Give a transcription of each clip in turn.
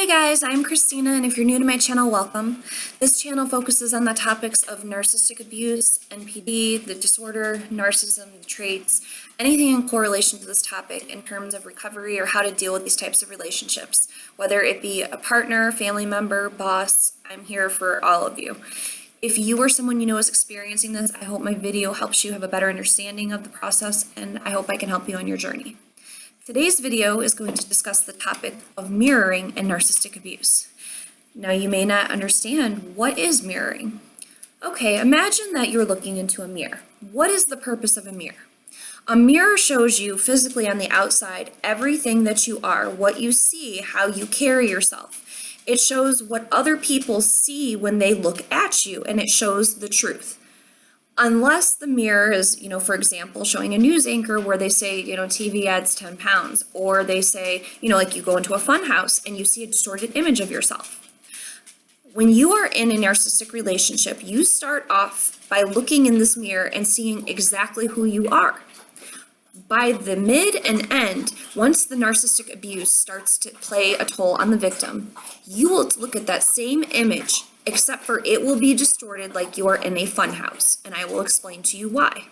Hey guys, I'm Christina, and if you're new to my channel, welcome. This channel focuses on the topics of narcissistic abuse, NPD, the disorder, narcissism, the traits, anything in correlation to this topic in terms of recovery or how to deal with these types of relationships. Whether it be a partner, family member, boss, I'm here for all of you. If you or someone you know is experiencing this, I hope my video helps you have a better understanding of the process, and I hope I can help you on your journey. Today's video is going to discuss the topic of mirroring and narcissistic abuse. Now, you may not understand, what is mirroring? Okay, imagine that you're looking into a mirror. What is the purpose of a mirror? A mirror shows you physically on the outside everything that you are, what you see, how you carry yourself. It shows what other people see when they look at you, and it shows the truth. Unless the mirror is, for example, showing a news anchor where they say, TV adds 10 pounds, or they say, like you go into a fun house and you see a distorted image of yourself. When you are in a narcissistic relationship, you start off by looking in this mirror and seeing exactly who you are. By the mid and end, once the narcissistic abuse starts to play a toll on the victim, you will look at that same image, except for it will be distorted like you are in a funhouse, and I will explain to you why.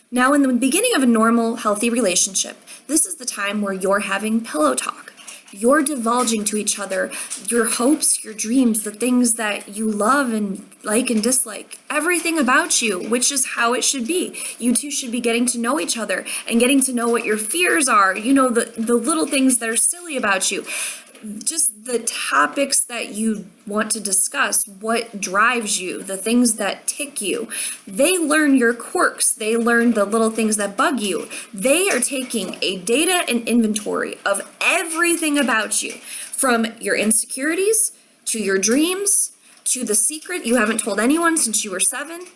Now, in the beginning of a normal, healthy relationship, this is the time where you're having pillow talk. You're divulging to each other your hopes, your dreams, the things that you love and like and dislike, everything about you, which is how it should be. You two should be getting to know each other and getting to know what your fears are, the little things that are silly about you. Just the topics that you want to discuss, what drives you, the things that tick you. They learn your quirks. They learn the little things that bug you. They are taking a data and inventory of everything about you, from your insecurities to your dreams to the secret you haven't told anyone since you were 7.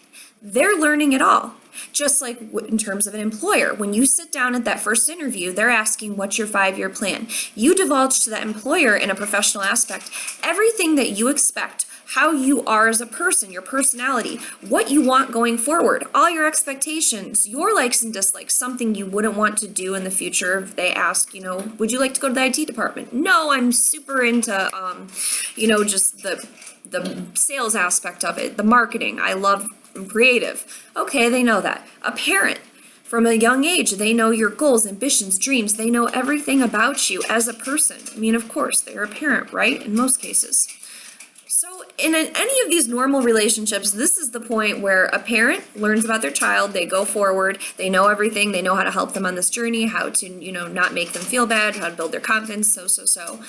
They're learning it all. Just like in terms of an employer, when you sit down at that first interview, they're asking, what's your 5-year plan? You divulge to that employer in a professional aspect everything that you expect, how you are as a person, your personality, what you want going forward, all your expectations, your likes and dislikes, something you wouldn't want to do in the future. If they ask, would you like to go to the IT department? No, I'm super into, just the sales aspect of it, the marketing. I love creative. Okay, they know that. A parent, from a young age, they know your goals, ambitions, dreams. They know everything about you as a person. I mean, of course, they're a parent, right? In most cases. So in any of these normal relationships, this is the point where a parent learns about their child, they go forward, they know everything, they know how to help them on this journey, how to, not make them feel bad, how to build their confidence, so.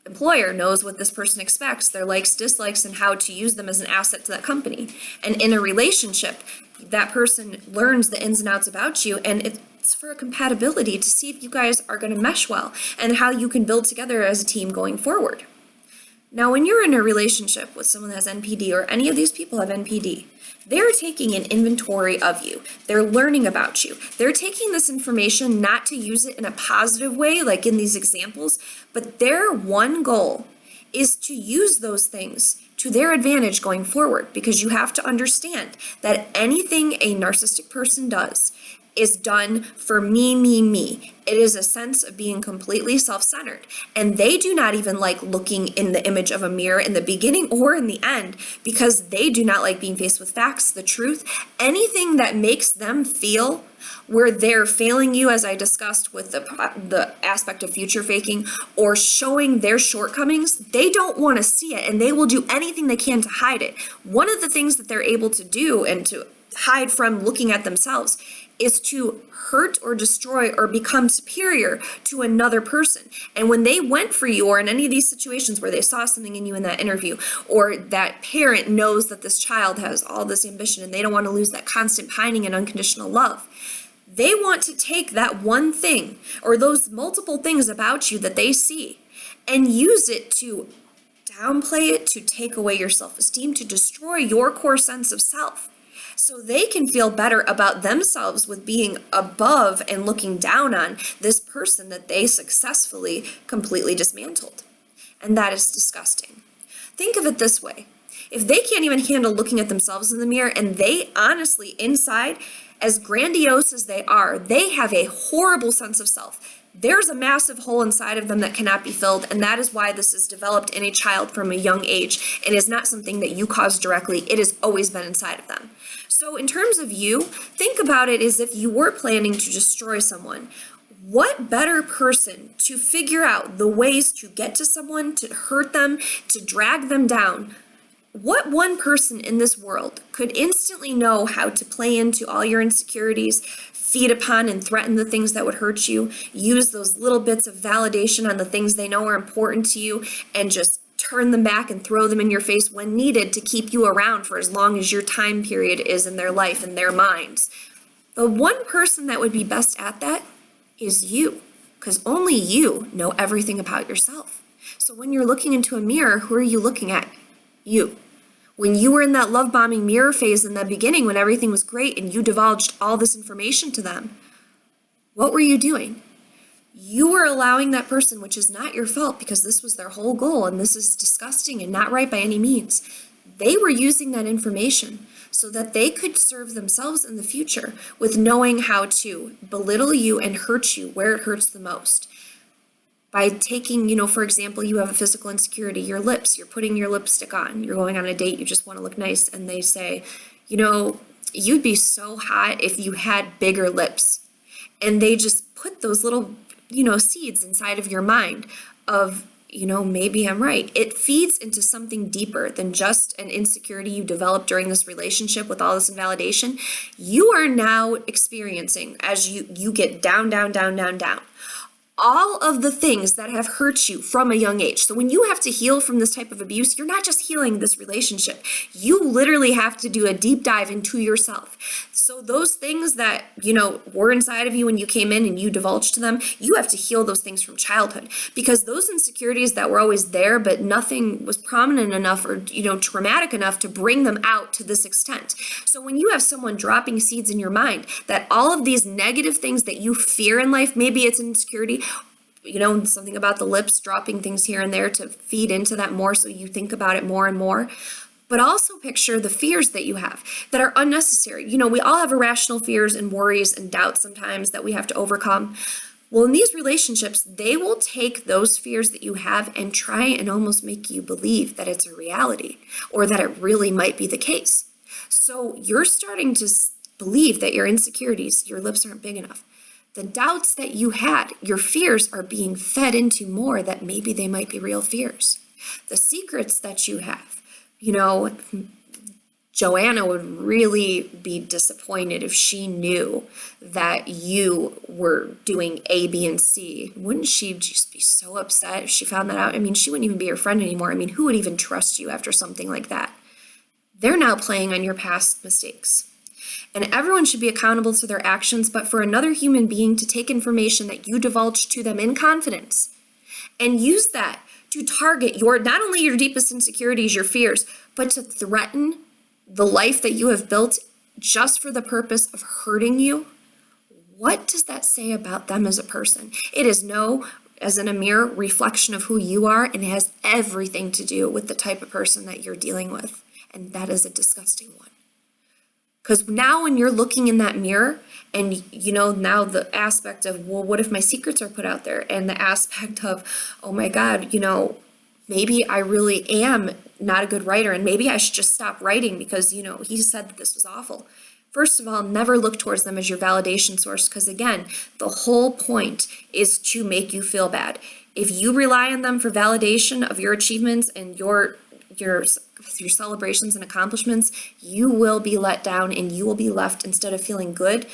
Employer knows what this person expects, their likes, dislikes, and how to use them as an asset to that company. And in a relationship, that person learns the ins and outs about you, and it's for a compatibility to see if you guys are going to mesh well and how you can build together as a team going forward. Now, when you're in a relationship with someone that has NPD, or any of these people have NPD, they're taking an inventory of you. They're learning about you. They're taking this information not to use it in a positive way, like in these examples, but their one goal is to use those things to their advantage going forward, because you have to understand that anything a narcissistic person does is done for me. It is a sense of being completely self-centered. And they do not even like looking in the image of a mirror in the beginning or in the end, because they do not like being faced with facts, the truth, anything that makes them feel where they're failing you, as I discussed with the aspect of future faking or showing their shortcomings. They don't want to see it, and they will do anything they can to hide it. One of the things that they're able to do and to hide from looking at themselves is to hurt or destroy or become superior to another person. And when they went for you, or in any of these situations where they saw something in you in that interview, or that parent knows that this child has all this ambition and they don't want to lose that constant pining and unconditional love, they want to take that one thing or those multiple things about you that they see and use it to downplay it, to take away your self-esteem, to destroy your core sense of self, so they can feel better about themselves with being above and looking down on this person that they successfully completely dismantled. And that is disgusting. Think of it this way. If they can't even handle looking at themselves in the mirror, and they honestly inside as grandiose as they have a horrible sense of self. There's a massive hole inside of them that cannot be filled, and that is why this is developed in a child from a young age. It is not something that you cause directly. It has always been inside of them. So in terms of you, think about it as if you were planning to destroy someone. What better person to figure out the ways to get to someone, to hurt them, to drag them down? What one person in this world could instantly know how to play into all your insecurities, feed upon and threaten the things that would hurt you, use those little bits of validation on the things they know are important to you, and just turn them back and throw them in your face when needed to keep you around for as long as your time period is in their life and their minds? The one person that would be best at that is you, because only you know everything about yourself. So when you're looking into a mirror, who are you looking at? You. When you were in that love bombing mirror phase in the beginning, when everything was great and you divulged all this information to them, what were you doing? You were allowing that person, which is not your fault because this was their whole goal and this is disgusting and not right by any means. They were using that information so that they could serve themselves in the future with knowing how to belittle you and hurt you where it hurts the most. By taking, for example, you have a physical insecurity, your lips, you're putting your lipstick on, you're going on a date, you just want to look nice, and they say, you'd be so hot if you had bigger lips. And they just put those little, seeds inside of your mind of, maybe I'm right. It feeds into something deeper than just an insecurity you developed during this relationship with all this invalidation. You are now experiencing, as you get down, down, down, down, down, all of the things that have hurt you from a young age. So when you have to heal from this type of abuse, you're not just healing this relationship. You literally have to do a deep dive into yourself. So those things that, were inside of you when you came in and you divulged to them, you have to heal those things from childhood, because those insecurities that were always there, but nothing was prominent enough or, traumatic enough to bring them out to this extent. So when you have someone dropping seeds in your mind that all of these negative things that you fear in life, maybe it's insecurity, something about the lips, dropping things here and there to feed into that more so you think about it more and more. But also picture the fears that you have that are unnecessary. We all have irrational fears and worries and doubts sometimes that we have to overcome. Well, in these relationships, they will take those fears that you have and try and almost make you believe that it's a reality or that it really might be the case. So you're starting to believe that your insecurities, your lips aren't big enough. The doubts that you had, your fears are being fed into more that maybe they might be real fears. The secrets that you have, Joanna would really be disappointed if she knew that you were doing A, B, and C. Wouldn't she just be so upset if she found that out? She wouldn't even be your friend anymore. Who would even trust you after something like that? They're now playing on your past mistakes. And everyone should be accountable to their actions, but for another human being to take information that you divulged to them in confidence and use that to target not only your deepest insecurities, your fears, but to threaten the life that you have built just for the purpose of hurting you, what does that say about them as a person? It is as in a mirror, reflection of who you are, and it has everything to do with the type of person that you're dealing with, and that is a disgusting one. Because now when you're looking in that mirror and, now the aspect of, well, what if my secrets are put out there? And the aspect of, oh my God, maybe I really am not a good writer and maybe I should just stop writing because, he said that this was awful. First of all, never look towards them as your validation source, because again, the whole point is to make you feel bad. If you rely on them for validation of your achievements and your celebrations and accomplishments, you will be let down and you will be left, instead of feeling good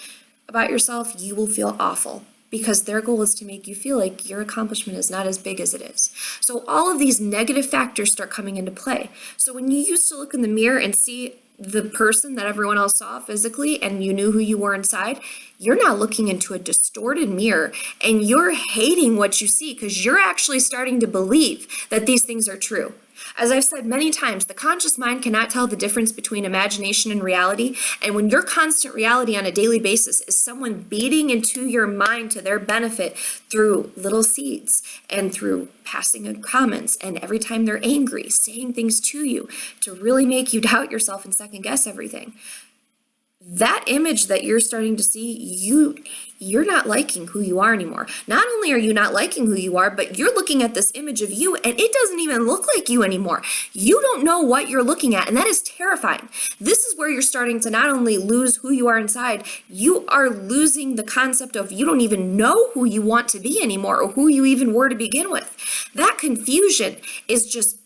about yourself, you will feel awful, because their goal is to make you feel like your accomplishment is not as big as it is. So all of these negative factors start coming into play. So when you used to look in the mirror and see the person that everyone else saw physically and you knew who you were inside, you're now looking into a distorted mirror and you're hating what you see because you're actually starting to believe that these things are true. As I've said many times, the conscious mind cannot tell the difference between imagination and reality. And when your constant reality on a daily basis is someone beating into your mind to their benefit through little seeds and through passing in comments, and every time they're angry, saying things to you to really make you doubt yourself and second guess everything, that image that you're starting to see, you're not liking who you are anymore. Not only are you not liking who you are, but you're looking at this image of you and it doesn't even look like you anymore. You don't know what you're looking at, and that is terrifying. This is where you're starting to not only lose who you are inside, you are losing the concept of you don't even know who you want to be anymore or who you even were to begin with. That confusion is just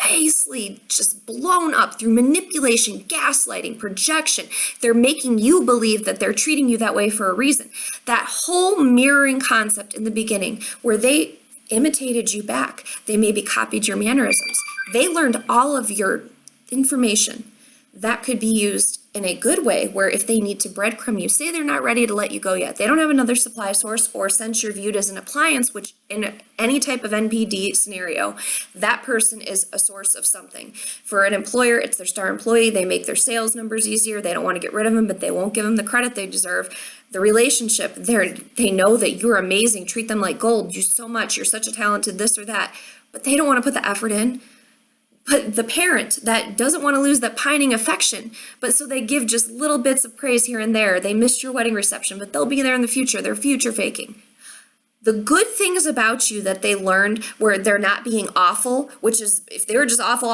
basically just blown up through manipulation, gaslighting, projection. They're making you believe that they're treating you that way for a reason. That whole mirroring concept in the beginning where they imitated you back, they maybe copied your mannerisms, they learned all of your information that could be used in a good way, where if they need to breadcrumb you, say they're not ready to let you go yet, they don't have another supply source, or since you're viewed as an appliance, which in any type of NPD scenario, that person is a source of something. For an employer, it's their star employee, they make their sales numbers easier, they don't want to get rid of them, but they won't give them the credit they deserve. The relationship, they know that you're amazing, treat them like gold, you so much, you're such a talented this or that, but they don't want to put the effort in. But the parent that doesn't want to lose that pining affection, but so they give just little bits of praise here and there. They missed your wedding reception, but they'll be there in the future. They're future faking. The good things about you that they learned where they're not being awful, which is if they were just awful,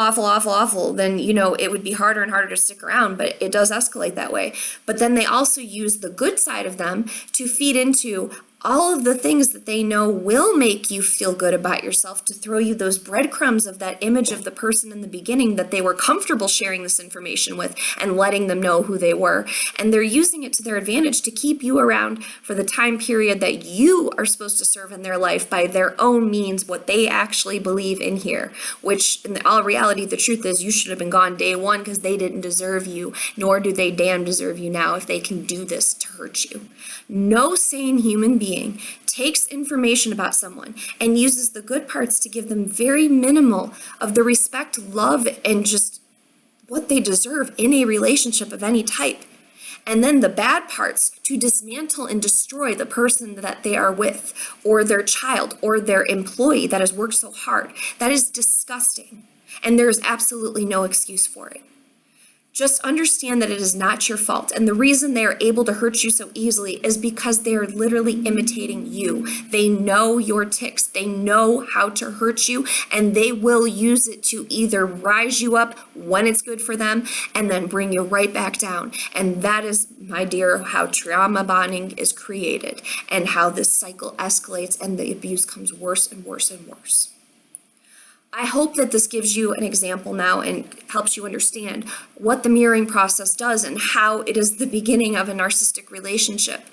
then, it would be harder and harder to stick around, but it does escalate that way. But then they also use the good side of them to feed into all of the things that they know will make you feel good about yourself, to throw you those breadcrumbs of that image of the person in the beginning that they were comfortable sharing this information with and letting them know who they were. And they're using it to their advantage to keep you around for the time period that you are supposed to serve in their life by their own means, what they actually believe in here, which in all reality, the truth is you should have been gone day one because they didn't deserve you, nor do they damn deserve you now if they can do this to hurt you. No sane human being takes information about someone and uses the good parts to give them very minimal of the respect, love, and just what they deserve in a relationship of any type. And then the bad parts to dismantle and destroy the person that they are with, or their child, or their employee that has worked so hard. That is disgusting. And there is absolutely no excuse for it. Just understand that it is not your fault. And the reason they are able to hurt you so easily is because they are literally imitating you. They know your tics. They know how to hurt you, and they will use it to either rise you up when it's good for them and then bring you right back down. And that is, my dear, how trauma bonding is created and how this cycle escalates and the abuse comes worse and worse and worse. I hope that this gives you an example now and helps you understand what the mirroring process does and how it is the beginning of a narcissistic relationship.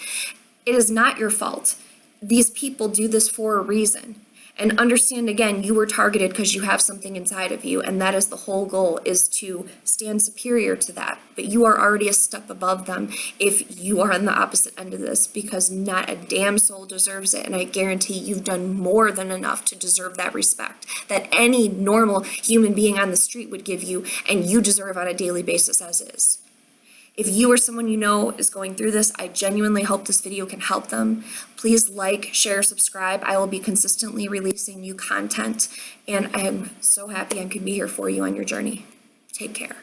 It is not your fault. These people do this for a reason. And understand, again, you were targeted because you have something inside of you, and that is the whole goal, is to stand superior to that. But you are already a step above them if you are on the opposite end of this, because not a damn soul deserves it. And I guarantee you've done more than enough to deserve that respect that any normal human being on the street would give you, and you deserve on a daily basis as is. If you or someone you know is going through this, I genuinely hope this video can help them. Please like, share, subscribe. I will be consistently releasing new content, and I am so happy I could be here for you on your journey. Take care.